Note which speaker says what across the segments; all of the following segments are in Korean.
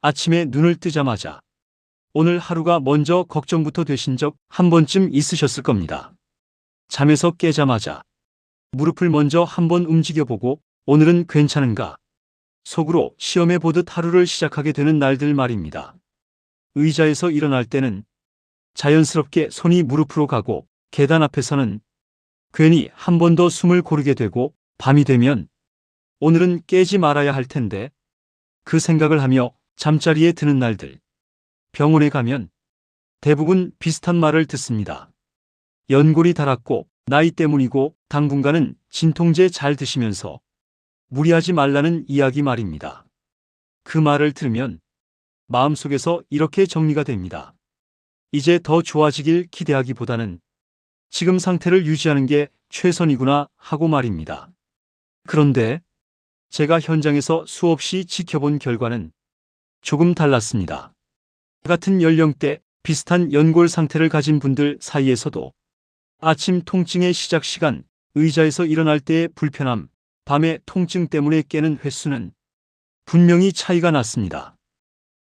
Speaker 1: 아침에 눈을 뜨자마자 오늘 하루가 먼저 걱정부터 되신 적 한 번쯤 있으셨을 겁니다. 잠에서 깨자마자 무릎을 먼저 한번 움직여보고 오늘은 괜찮은가 속으로 시험해 보듯 하루를 시작하게 되는 날들 말입니다. 의자에서 일어날 때는 자연스럽게 손이 무릎으로 가고 계단 앞에서는 괜히 한 번 더 숨을 고르게 되고 밤이 되면 오늘은 깨지 말아야 할 텐데 그 생각을 하며 잠자리에 드는 날들. 병원에 가면 대부분 비슷한 말을 듣습니다. 연골이 닳았고 나이 때문이고 당분간은 진통제 잘 드시면서 무리하지 말라는 이야기 말입니다. 그 말을 들으면 마음속에서 이렇게 정리가 됩니다. 이제 더 좋아지길 기대하기보다는 지금 상태를 유지하는 게 최선이구나 하고 말입니다. 그런데 제가 현장에서 수없이 지켜본 결과는 조금 달랐습니다. 같은 연령대 비슷한 연골 상태를 가진 분들 사이에서도 아침 통증의 시작 시간, 의자에서 일어날 때의 불편함, 밤에 통증 때문에 깨는 횟수는 분명히 차이가 났습니다.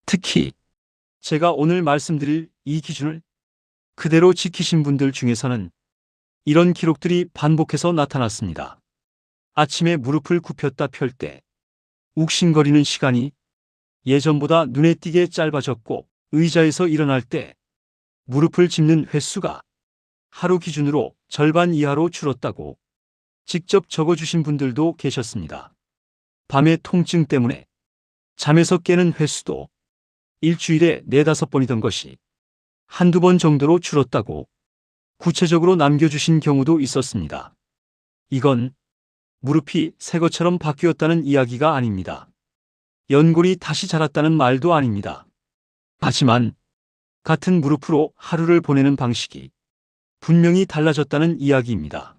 Speaker 1: 특히 제가 오늘 말씀드릴 이 기준을 그대로 지키신 분들 중에서는 이런 기록들이 반복해서 나타났습니다. 아침에 무릎을 굽혔다 펼 때 욱신거리는 시간이 예전보다 눈에 띄게 짧아졌고 의자에서 일어날 때 무릎을 짚는 횟수가 하루 기준으로 절반 이하로 줄었다고 직접 적어주신 분들도 계셨습니다. 밤의 통증 때문에 잠에서 깨는 횟수도 일주일에 4~5번이던 것이 한두 번 정도로 줄었다고 구체적으로 남겨주신 경우도 있었습니다. 이건 무릎이 새 것처럼 바뀌었다는 이야기가 아닙니다. 연골이 다시 자랐다는 말도 아닙니다. 하지만 같은 무릎으로 하루를 보내는 방식이 분명히 달라졌다는 이야기입니다.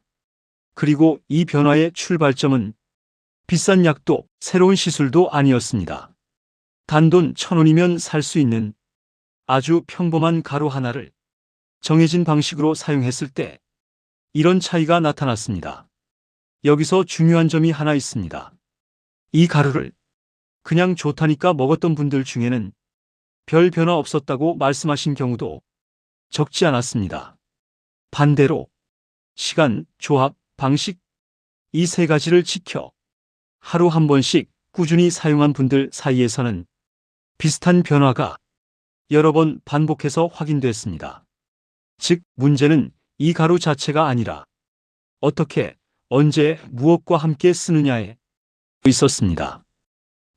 Speaker 1: 그리고 이 변화의 출발점은 비싼 약도 새로운 시술도 아니었습니다. 단돈 1,000원이면 살 수 있는 아주 평범한 가루 하나를 정해진 방식으로 사용했을 때 이런 차이가 나타났습니다. 여기서 중요한 점이 하나 있습니다. 이 가루를 그냥 좋다니까 먹었던 분들 중에는 별 변화 없었다고 말씀하신 경우도 적지 않았습니다. 반대로 시간, 조합, 방식 이 세 가지를 지켜 하루 한 번씩 꾸준히 사용한 분들 사이에서는 비슷한 변화가 여러 번 반복해서 확인됐습니다. 즉, 문제는 이 가루 자체가 아니라 어떻게, 언제, 무엇과 함께 쓰느냐에 있었습니다.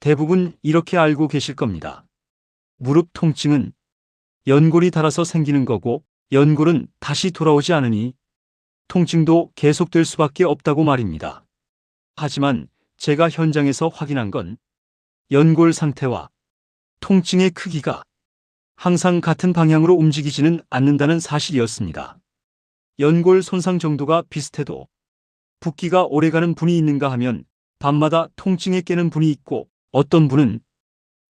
Speaker 1: 대부분 이렇게 알고 계실 겁니다. 무릎 통증은 연골이 닳아서 생기는 거고 연골은 다시 돌아오지 않으니 통증도 계속될 수밖에 없다고 말입니다. 하지만 제가 현장에서 확인한 건 연골 상태와 통증의 크기가 항상 같은 방향으로 움직이지는 않는다는 사실이었습니다. 연골 손상 정도가 비슷해도 붓기가 오래가는 분이 있는가 하면 밤마다 통증에 깨는 분이 있고 어떤 분은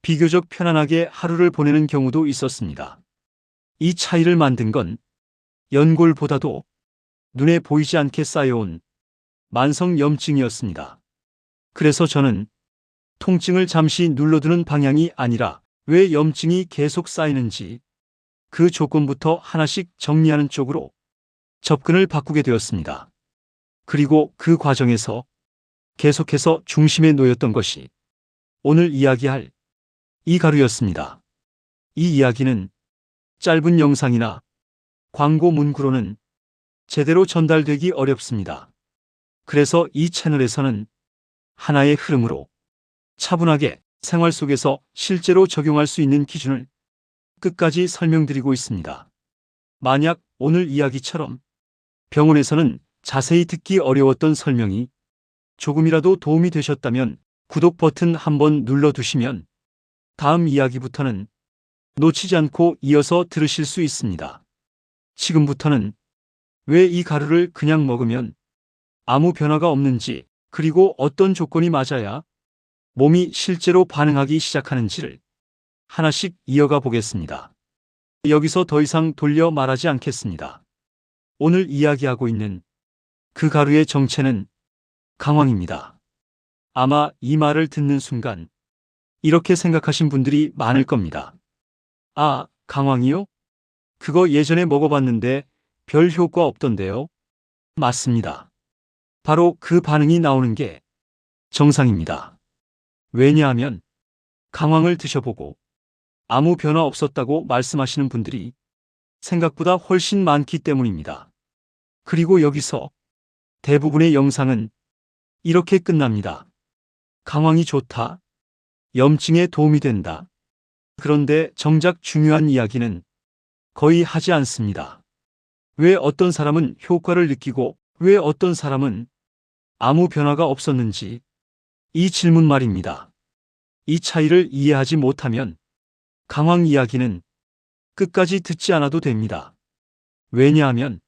Speaker 1: 비교적 편안하게 하루를 보내는 경우도 있었습니다. 이 차이를 만든 건 연골보다도 눈에 보이지 않게 쌓여온 만성 염증이었습니다. 그래서 저는 통증을 잠시 눌러두는 방향이 아니라 왜 염증이 계속 쌓이는지 그 조건부터 하나씩 정리하는 쪽으로 접근을 바꾸게 되었습니다. 그리고 그 과정에서 계속해서 중심에 놓였던 것이 오늘 이야기할 이 가루였습니다. 이 이야기는 짧은 영상이나 광고 문구로는 제대로 전달되기 어렵습니다. 그래서 이 채널에서는 하나의 흐름으로 차분하게 생활 속에서 실제로 적용할 수 있는 기준을 끝까지 설명드리고 있습니다. 만약 오늘 이야기처럼 병원에서는 자세히 듣기 어려웠던 설명이 조금이라도 도움이 되셨다면 구독 버튼 한번 눌러두시면 다음 이야기부터는 놓치지 않고 이어서 들으실 수 있습니다. 지금부터는 왜 이 가루를 그냥 먹으면 아무 변화가 없는지, 그리고 어떤 조건이 맞아야 몸이 실제로 반응하기 시작하는지를 하나씩 이어가 보겠습니다. 여기서 더 이상 돌려 말하지 않겠습니다. 오늘 이야기하고 있는 그 가루의 정체는 강황입니다. 아마 이 말을 듣는 순간 이렇게 생각하신 분들이 많을 겁니다. 아, 강황이요? 그거 예전에 먹어봤는데 별 효과 없던데요? 맞습니다. 바로 그 반응이 나오는 게 정상입니다. 왜냐하면 강황을 드셔보고 아무 변화 없었다고 말씀하시는 분들이 생각보다 훨씬 많기 때문입니다. 그리고 여기서 대부분의 영상은 이렇게 끝납니다. 강황이 좋다. 염증에 도움이 된다. 그런데 정작 중요한 이야기는 거의 하지 않습니다. 왜 어떤 사람은 효과를 느끼고 왜 어떤 사람은 아무 변화가 없었는지 이 질문 말입니다. 이 차이를 이해하지 못하면 강황 이야기는 끝까지 듣지 않아도 됩니다. 왜냐하면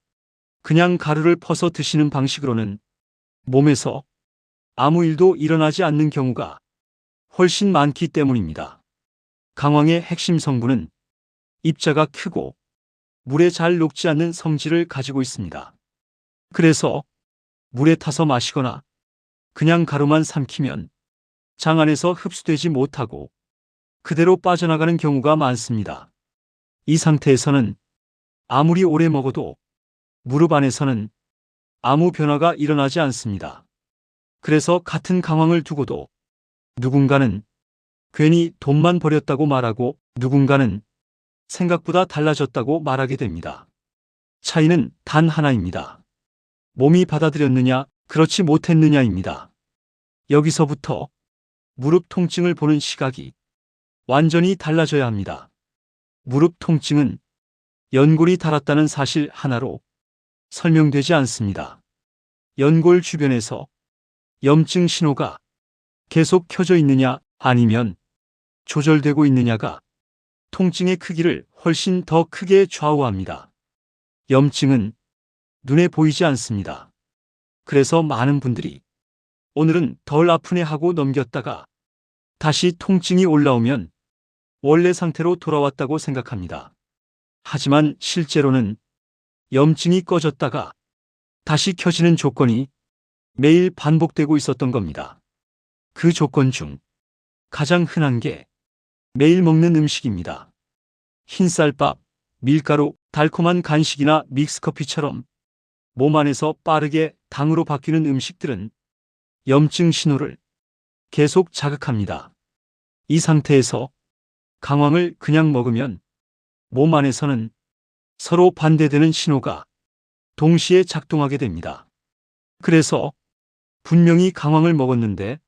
Speaker 1: 그냥 가루를 퍼서 드시는 방식으로는 몸에서 아무 일도 일어나지 않는 경우가 훨씬 많기 때문입니다. 강황의 핵심 성분은 입자가 크고 물에 잘 녹지 않는 성질을 가지고 있습니다. 그래서 물에 타서 마시거나 그냥 가루만 삼키면 장 안에서 흡수되지 못하고 그대로 빠져나가는 경우가 많습니다. 이 상태에서는 아무리 오래 먹어도 무릎 안에서는 아무 변화가 일어나지 않습니다. 그래서 같은 강황을 두고도 누군가는 괜히 돈만 버렸다고 말하고 누군가는 생각보다 달라졌다고 말하게 됩니다. 차이는 단 하나입니다. 몸이 받아들였느냐, 그렇지 못했느냐입니다. 여기서부터 무릎 통증을 보는 시각이 완전히 달라져야 합니다. 무릎 통증은 연골이 닳았다는 사실 하나로 설명되지 않습니다. 연골 주변에서 염증 신호가 계속 켜져 있느냐 아니면 조절되고 있느냐가 통증의 크기를 훨씬 더 크게 좌우합니다. 염증은 눈에 보이지 않습니다. 그래서 많은 분들이 오늘은 덜 아프네 하고 넘겼다가 다시 통증이 올라오면 원래 상태로 돌아왔다고 생각합니다. 하지만 실제로는 염증이 꺼졌다가 다시 켜지는 조건이 매일 반복되고 있었던 겁니다. 그 조건 중 가장 흔한 게 매일 먹는 음식입니다. 흰쌀밥, 밀가루, 달콤한 간식이나 믹스커피처럼 몸 안에서 빠르게 당으로 바뀌는 음식들은 염증 신호를 계속 자극합니다. 이 상태에서 강황을 그냥 먹으면 몸 안에서는 서로 반대되는 신호가 동시에 작동하게 됩니다. 그래서 분명히 강황을 먹었는데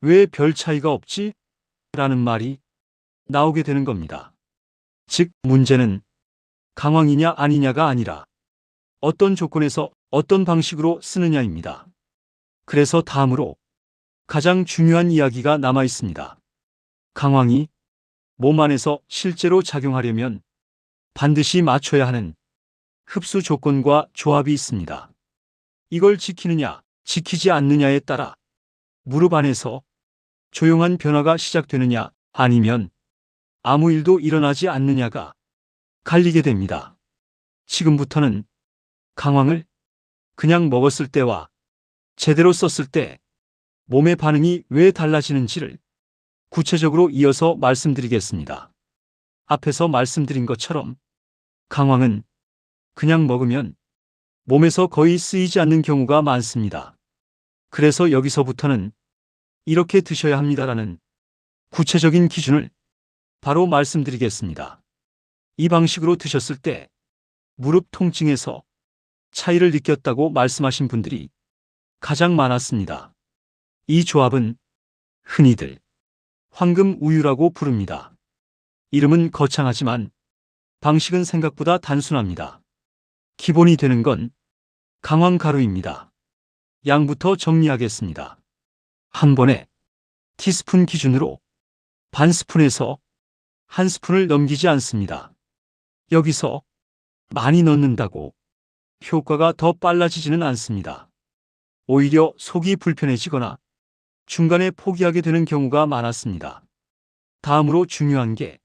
Speaker 1: 왜 별 차이가 없지? 라는 말이 나오게 되는 겁니다. 즉, 문제는 강황이냐 아니냐가 아니라 어떤 조건에서 어떤 방식으로 쓰느냐입니다. 그래서 다음으로 가장 중요한 이야기가 남아 있습니다. 강황이 몸 안에서 실제로 작용하려면 반드시 맞춰야 하는 흡수 조건과 조합이 있습니다. 이걸 지키느냐, 지키지 않느냐에 따라 무릎 안에서 조용한 변화가 시작되느냐 아니면 아무 일도 일어나지 않느냐가 갈리게 됩니다. 지금부터는 강황을 그냥 먹었을 때와 제대로 썼을 때 몸의 반응이 왜 달라지는지를 구체적으로 이어서 말씀드리겠습니다. 앞에서 말씀드린 것처럼 강황은 그냥 먹으면 몸에서 거의 쓰이지 않는 경우가 많습니다. 그래서 여기서부터는 이렇게 드셔야 합니다라는 구체적인 기준을 바로 말씀드리겠습니다. 이 방식으로 드셨을 때 무릎 통증에서 차이를 느꼈다고 말씀하신 분들이 가장 많았습니다. 이 조합은 흔히들 황금 우유라고 부릅니다. 이름은 거창하지만 방식은 생각보다 단순합니다. 기본이 되는 건 강황 가루입니다. 양부터 정리하겠습니다. 한 번에 티스푼 기준으로 반 스푼에서 한 스푼을 넘기지 않습니다. 여기서 많이 넣는다고 효과가 더 빨라지지는 않습니다. 오히려 속이 불편해지거나 중간에 포기하게 되는 경우가 많았습니다. 다음으로 중요한 게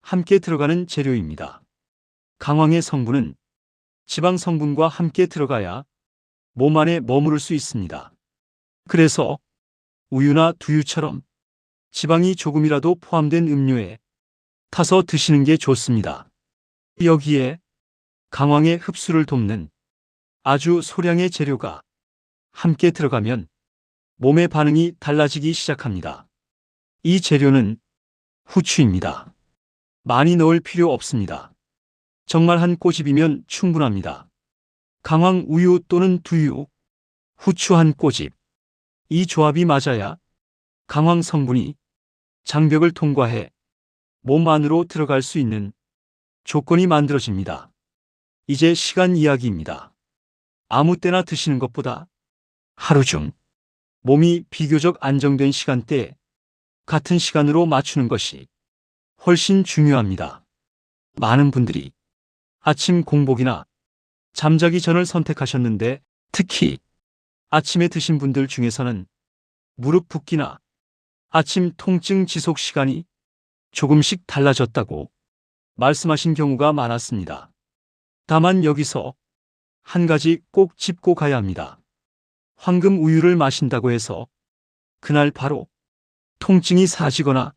Speaker 1: 함께 들어가는 재료입니다. 강황의 성분은 지방 성분과 함께 들어가야 몸 안에 머무를 수 있습니다. 그래서 우유나 두유처럼 지방이 조금이라도 포함된 음료에 타서 드시는 게 좋습니다. 여기에 강황의 흡수를 돕는 아주 소량의 재료가 함께 들어가면 몸의 반응이 달라지기 시작합니다. 이 재료는 후추입니다. 많이 넣을 필요 없습니다. 정말 한 꼬집이면 충분합니다. 강황 우유 또는 두유, 후추 한 꼬집. 이 조합이 맞아야 강황 성분이 장벽을 통과해 몸 안으로 들어갈 수 있는 조건이 만들어집니다. 이제 시간 이야기입니다. 아무 때나 드시는 것보다 하루 중 몸이 비교적 안정된 시간대에 같은 시간으로 맞추는 것이 훨씬 중요합니다. 많은 분들이 아침 공복이나 잠자기 전을 선택하셨는데 특히 아침에 드신 분들 중에서는 무릎 붓기나 아침 통증 지속 시간이 조금씩 달라졌다고 말씀하신 경우가 많았습니다. 다만 여기서 한 가지 꼭 짚고 가야 합니다. 황금 우유를 마신다고 해서 그날 바로 통증이 사라지거나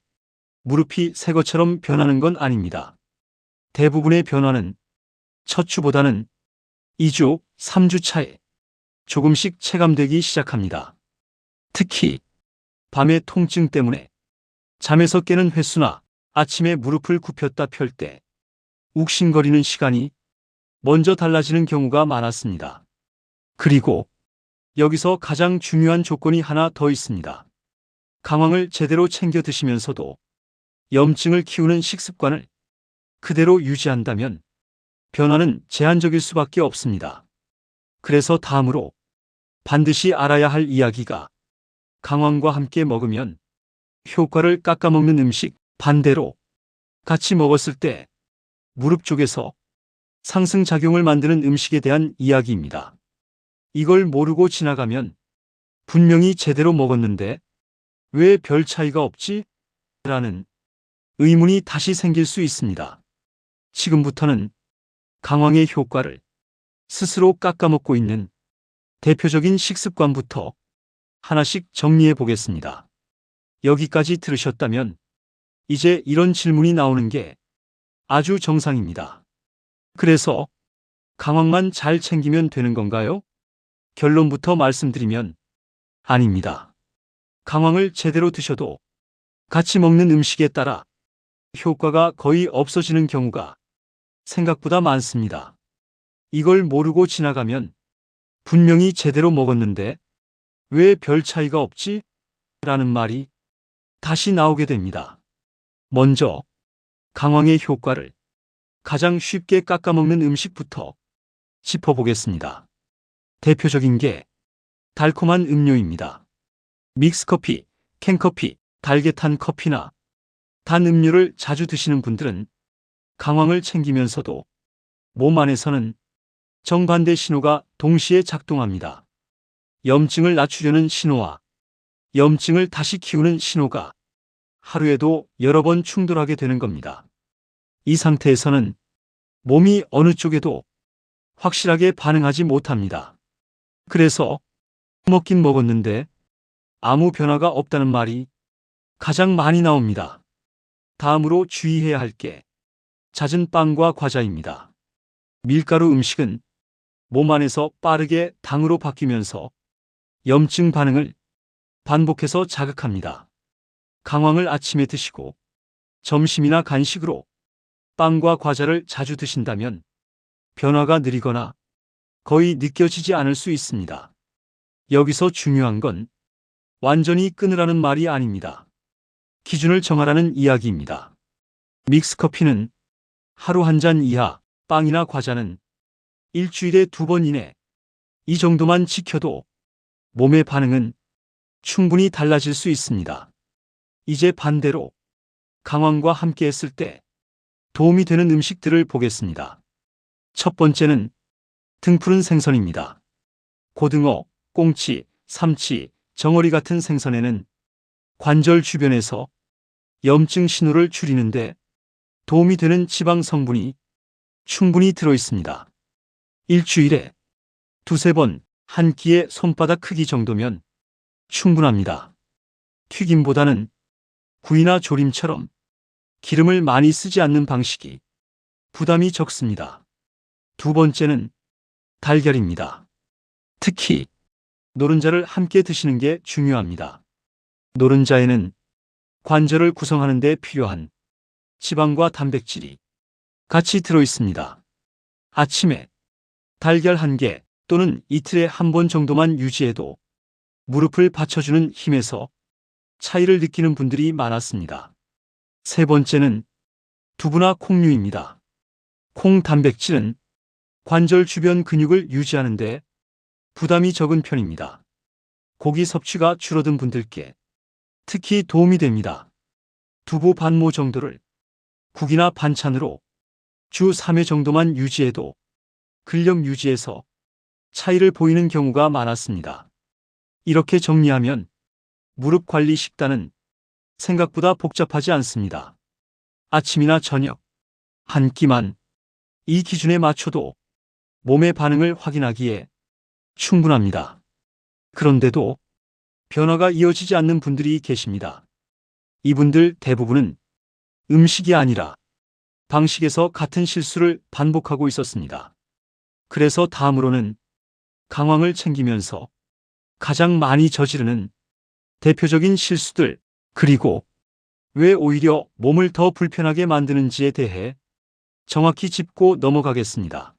Speaker 1: 무릎이 새 것처럼 변하는 건 아닙니다. 대부분의 변화는 첫 주보다는 2주, 3주 차에 조금씩 체감되기 시작합니다. 특히 밤의 통증 때문에 잠에서 깨는 횟수나 아침에 무릎을 굽혔다 펼 때 욱신거리는 시간이 먼저 달라지는 경우가 많았습니다. 그리고 여기서 가장 중요한 조건이 하나 더 있습니다. 강황을 제대로 챙겨 드시면서도 염증을 키우는 식습관을 그대로 유지한다면 변화는 제한적일 수밖에 없습니다. 그래서 다음으로 반드시 알아야 할 이야기가 강황과 함께 먹으면 효과를 깎아먹는 음식, 반대로 같이 먹었을 때 무릎 쪽에서 상승작용을 만드는 음식에 대한 이야기입니다. 이걸 모르고 지나가면 분명히 제대로 먹었는데 왜 별 차이가 없지? 라는 의문이 다시 생길 수 있습니다. 지금부터는 강황의 효과를 스스로 깎아먹고 있는 대표적인 식습관부터 하나씩 정리해 보겠습니다. 여기까지 들으셨다면 이제 이런 질문이 나오는 게 아주 정상입니다. 그래서 강황만 잘 챙기면 되는 건가요? 결론부터 말씀드리면 아닙니다. 강황을 제대로 드셔도 같이 먹는 음식에 따라 효과가 거의 없어지는 경우가 생각보다 많습니다. 이걸 모르고 지나가면 분명히 제대로 먹었는데 왜 별 차이가 없지? 라는 말이 다시 나오게 됩니다. 먼저 강황의 효과를 가장 쉽게 깎아먹는 음식부터 짚어보겠습니다. 대표적인 게 달콤한 음료입니다. 믹스커피, 캔커피, 달걀탄 커피나 단 음료를 자주 드시는 분들은 강황을 챙기면서도 몸 안에서는 정반대 신호가 동시에 작동합니다. 염증을 낮추려는 신호와 염증을 다시 키우는 신호가 하루에도 여러 번 충돌하게 되는 겁니다. 이 상태에서는 몸이 어느 쪽에도 확실하게 반응하지 못합니다. 그래서 먹긴 먹었는데 아무 변화가 없다는 말이 가장 많이 나옵니다. 다음으로 주의해야 할 게 잦은 빵과 과자입니다. 밀가루 음식은 몸 안에서 빠르게 당으로 바뀌면서 염증 반응을 반복해서 자극합니다. 강황을 아침에 드시고 점심이나 간식으로 빵과 과자를 자주 드신다면 변화가 느리거나 거의 느껴지지 않을 수 있습니다. 여기서 중요한 건 완전히 끊으라는 말이 아닙니다. 기준을 정하라는 이야기입니다. 믹스커피는 하루 한 잔 이하, 빵이나 과자는 일주일에 2번 이내, 이 정도만 지켜도 몸의 반응은 충분히 달라질 수 있습니다. 이제 반대로 강황과 함께 했을 때 도움이 되는 음식들을 보겠습니다. 첫 번째는 등푸른 생선입니다. 고등어, 꽁치, 삼치, 정어리 같은 생선에는 관절 주변에서 염증 신호를 줄이는데 도움이 되는 지방 성분이 충분히 들어 있습니다. 일주일에 2~3번 한 끼의 손바닥 크기 정도면 충분합니다. 튀김보다는 구이나 조림처럼 기름을 많이 쓰지 않는 방식이 부담이 적습니다. 두 번째는 달걀입니다. 특히 노른자를 함께 드시는 게 중요합니다. 노른자에는 관절을 구성하는 데 필요한 지방과 단백질이 같이 들어 있습니다. 아침에 달걀 한 개 또는 이틀에 한 번 정도만 유지해도 무릎을 받쳐주는 힘에서 차이를 느끼는 분들이 많았습니다. 세 번째는 두부나 콩류입니다. 콩 단백질은 관절 주변 근육을 유지하는 데 부담이 적은 편입니다. 고기 섭취가 줄어든 분들께 특히 도움이 됩니다. 두부 반모 정도를 국이나 반찬으로 주 3회 정도만 유지해도 근력 유지에서 차이를 보이는 경우가 많았습니다. 이렇게 정리하면 무릎 관리 식단은 생각보다 복잡하지 않습니다. 아침이나 저녁 한 끼만 이 기준에 맞춰도 몸의 반응을 확인하기에 충분합니다. 그런데도 변화가 이어지지 않는 분들이 계십니다. 이분들 대부분은 음식이 아니라 방식에서 같은 실수를 반복하고 있었습니다. 그래서 다음으로는 강황을 챙기면서 가장 많이 저지르는 대표적인 실수들, 그리고 왜 오히려 몸을 더 불편하게 만드는지에 대해 정확히 짚고 넘어가겠습니다.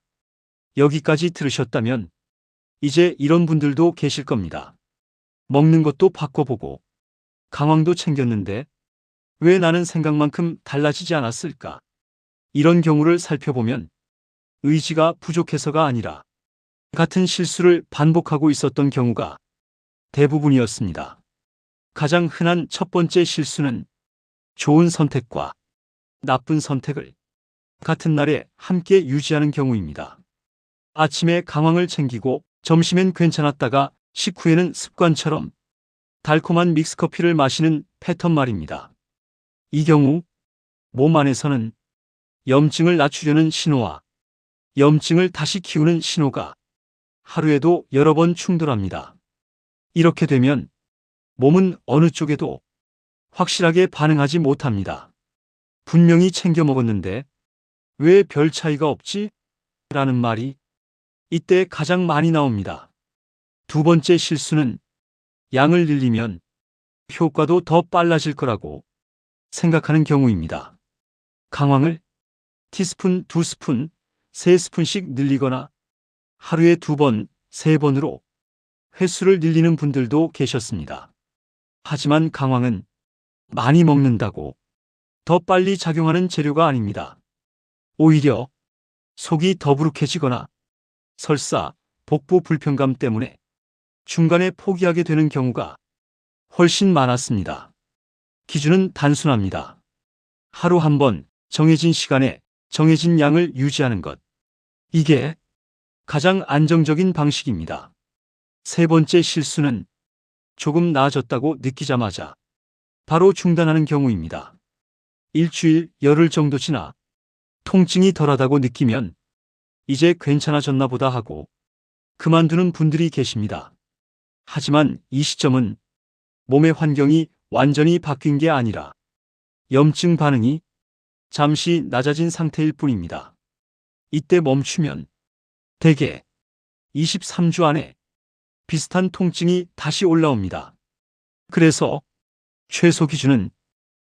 Speaker 1: 여기까지 들으셨다면 이제 이런 분들도 계실 겁니다. 먹는 것도 바꿔보고 강황도 챙겼는데 왜 나는 생각만큼 달라지지 않았을까? 이런 경우를 살펴보면 의지가 부족해서가 아니라 같은 실수를 반복하고 있었던 경우가 대부분이었습니다. 가장 흔한 첫 번째 실수는 좋은 선택과 나쁜 선택을 같은 날에 함께 유지하는 경우입니다. 아침에 강황을 챙기고 점심엔 괜찮았다가 식후에는 습관처럼 달콤한 믹스커피를 마시는 패턴 말입니다. 이 경우 몸 안에서는 염증을 낮추려는 신호와 염증을 다시 키우는 신호가 하루에도 여러 번 충돌합니다. 이렇게 되면 몸은 어느 쪽에도 확실하게 반응하지 못합니다. 분명히 챙겨 먹었는데 왜 별 차이가 없지? 라는 말이 이때 가장 많이 나옵니다. 두 번째 실수는 양을 늘리면 효과도 더 빨라질 거라고 생각하는 경우입니다. 강황을 티스푼, 2스푼, 3스푼씩 늘리거나 하루에 2번, 3번으로 횟수를 늘리는 분들도 계셨습니다. 하지만 강황은 많이 먹는다고 더 빨리 작용하는 재료가 아닙니다. 오히려 속이 더부룩해지거나 설사, 복부 불편감 때문에 중간에 포기하게 되는 경우가 훨씬 많았습니다. 기준은 단순합니다. 하루 한 번 정해진 시간에 정해진 양을 유지하는 것. 이게 가장 안정적인 방식입니다. 세 번째 실수는 조금 나아졌다고 느끼자마자 바로 중단하는 경우입니다. 일주일, 열흘 정도 지나 통증이 덜하다고 느끼면 이제 괜찮아졌나 보다 하고 그만두는 분들이 계십니다. 하지만 이 시점은 몸의 환경이 완전히 바뀐 게 아니라 염증 반응이 잠시 낮아진 상태일 뿐입니다. 이때 멈추면 대개 23주 안에 비슷한 통증이 다시 올라옵니다. 그래서 최소 기준은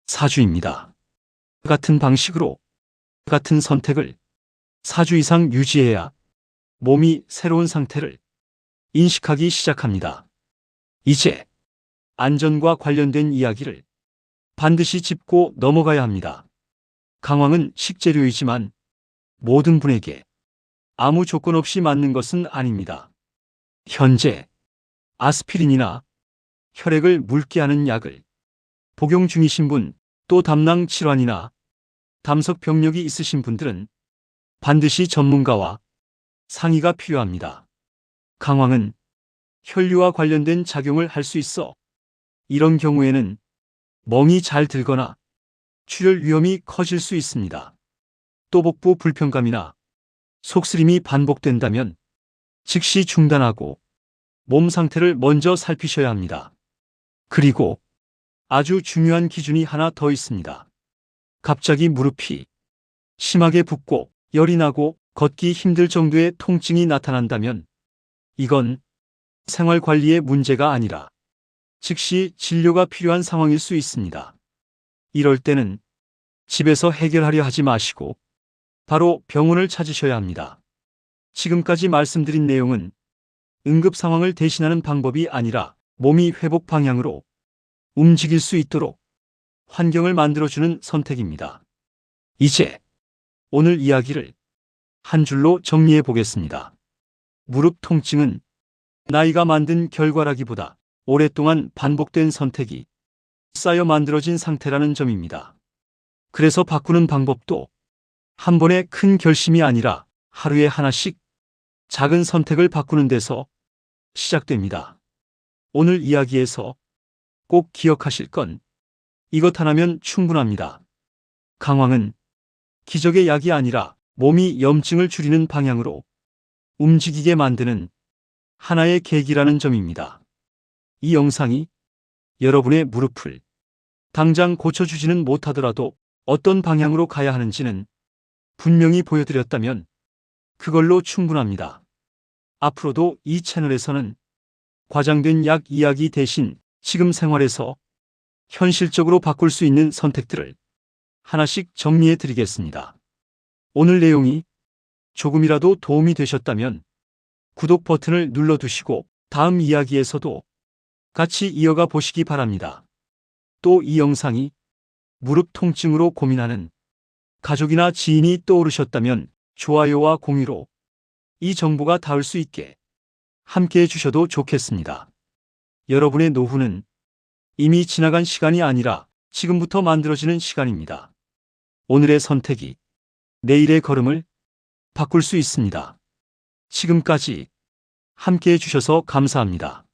Speaker 1: 4주입니다. 같은 방식으로 같은 선택을 4주 이상 유지해야 몸이 새로운 상태를 인식하기 시작합니다. 이제 안전과 관련된 이야기를 반드시 짚고 넘어가야 합니다. 강황은 식재료이지만 모든 분에게 아무 조건 없이 맞는 것은 아닙니다. 현재 아스피린이나 혈액을 묽게 하는 약을 복용 중이신 분, 또 담낭 질환이나 담석 병력이 있으신 분들은 반드시 전문가와 상의가 필요합니다. 강황은 혈류와 관련된 작용을 할 수 있어 이런 경우에는 멍이 잘 들거나 출혈 위험이 커질 수 있습니다. 또 복부 불편감이나 속쓰림이 반복된다면 즉시 중단하고 몸 상태를 먼저 살피셔야 합니다. 그리고 아주 중요한 기준이 하나 더 있습니다. 갑자기 무릎이 심하게 붓고 열이 나고 걷기 힘들 정도의 통증이 나타난다면 이건 생활 관리의 문제가 아니라 즉시 진료가 필요한 상황일 수 있습니다. 이럴 때는 집에서 해결하려 하지 마시고 바로 병원을 찾으셔야 합니다. 지금까지 말씀드린 내용은 응급 상황을 대신하는 방법이 아니라 몸이 회복 방향으로 움직일 수 있도록 환경을 만들어주는 선택입니다. 이제 오늘 이야기를 한 줄로 정리해 보겠습니다. 무릎 통증은 나이가 만든 결과라기보다 오랫동안 반복된 선택이 쌓여 만들어진 상태라는 점입니다. 그래서 바꾸는 방법도 한 번의 큰 결심이 아니라 하루에 하나씩 작은 선택을 바꾸는 데서 시작됩니다. 오늘 이야기에서 꼭 기억하실 건 이것 하나면 충분합니다. 강황은 기적의 약이 아니라 몸이 염증을 줄이는 방향으로 움직이게 만드는 하나의 계기라는 점입니다. 이 영상이 여러분의 무릎을 당장 고쳐주지는 못하더라도 어떤 방향으로 가야 하는지는 분명히 보여드렸다면 그걸로 충분합니다. 앞으로도 이 채널에서는 과장된 약 이야기 대신 지금 생활에서 현실적으로 바꿀 수 있는 선택들을 하나씩 정리해 드리겠습니다. 오늘 내용이 조금이라도 도움이 되셨다면 구독 버튼을 눌러두시고 다음 이야기에서도 같이 이어가 보시기 바랍니다. 또 이 영상이 무릎 통증으로 고민하는 가족이나 지인이 떠오르셨다면 좋아요와 공유로 이 정보가 닿을 수 있게 함께 해주셔도 좋겠습니다. 여러분의 노후는 이미 지나간 시간이 아니라 지금부터 만들어지는 시간입니다. 오늘의 선택이 내일의 걸음을 바꿀 수 있습니다. 지금까지 함께 해주셔서 감사합니다.